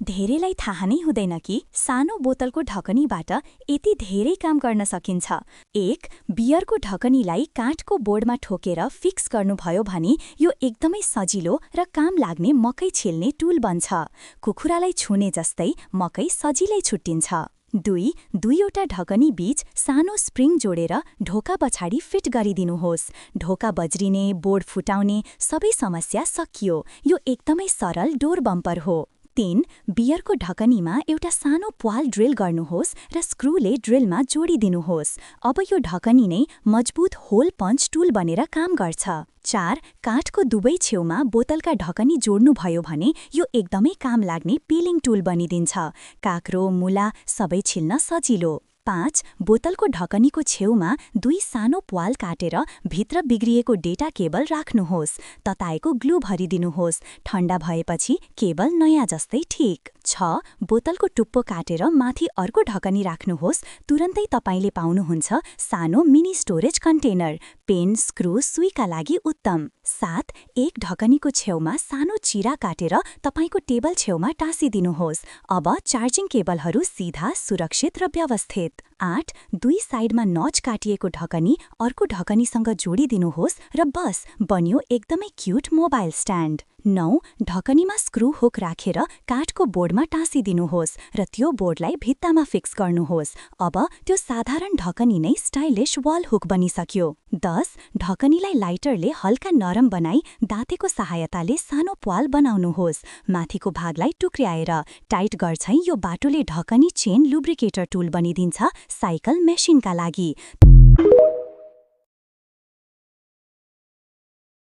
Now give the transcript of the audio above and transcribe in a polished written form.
धेरैलाई थाहा नै हुँदैन कि सानो बोतलको ढकनीबाट यति धेरै काम गर्न सकिन्छ। 1. बियरको ढकनीलाई काठको बोर्डमा ठोकेर फिक्स गर्नुभयो भने यो एकदमै सजिलो र काम लाग्ने मकै छिल्ने टुल बन्छ। कुखुरालाई छुने जस्तै मकै सजिलै छुट्टिन्छ। 2. दुईवटा ढकनी बीच सानो स्प्रिङ जोडेर ढोका पछाडि फिट गरिदिनुहोस्। ढोका बज्रिने, बोर्ड फुटाउने सबै समस्या सकियो। यो एकदमै सरल डोर बम्पर हो। 3. बियरको ढकनीमा एउटा सानो प्वाल ड्रिल गर्नुहोस् र स्क्रूले ड्रिलमा जोडिदिनुहोस्। अब यो ढकनी नै मजबुत होल पञ्च टुल बनेर काम गर्छ। 4. काठको दुवै छेउमा बोतलका ढकनी जोड्नुभयो भने यो एकदमै काम लाग्ने पिलिङ टुल बनिदिन्छ। काँक्रो, मुला सबै छिल्न सजिलो। 5. बोतलको ढकनीको छेउमा 2 सानो प्वाल काटेर भित्र बिग्रिएको डेटा केबल राख्नुहोस्। तताएको ग्लु भरिदिनुहोस्। ठण्डा भएपछि केबल नयाँ जस्तै ठिक। 6. बोतलको टुप्पो काटेर माथि अर्को ढकनी राख्नुहोस्। तुरन्तै तपाईले पाउनुहुन्छ सानो mini storage container. Pen, screw, सुईका लागि उत्तम। 7. एक ढकनीको छेउमा सानो चिरा काटेर तपाईको टेबल छेउमा टाँसिदिनुहोस्। अब चार्जिङ केबलहरू सिधा, सुरक्षित र व्यवस्थित। 8. 2 साइडमा नच काटिएको ढकनी अर्को ढकनीसँग जोडिदिनुहोस् र बस बन्यो एकदमै क्युट मोबाइल स्ट्यान्ड। 9. ढकनीमा स्क्रु हुक राखेर काठको बोर्डमा टाँसिदिनुहोस् र त्यो बोर्डलाई भित्तामा फिक्स गर्नुहोस्। अब त्यो साधारण ढकनी नै स्टाइलिश वाल हुक बनिसक्यो। 10. ढकनीलाई लाइटरले हल्का नरम बनाई दाँतेको सहायताले सानो प्वाल बनाउनुहोस्। माथिको भागलाई टुक्र्याएर टाइट गर्छै यो बाटोले ढकनी चेन लुब्रिकेटर टुल बनिदिन्छ साइकल मेसिनका लागि।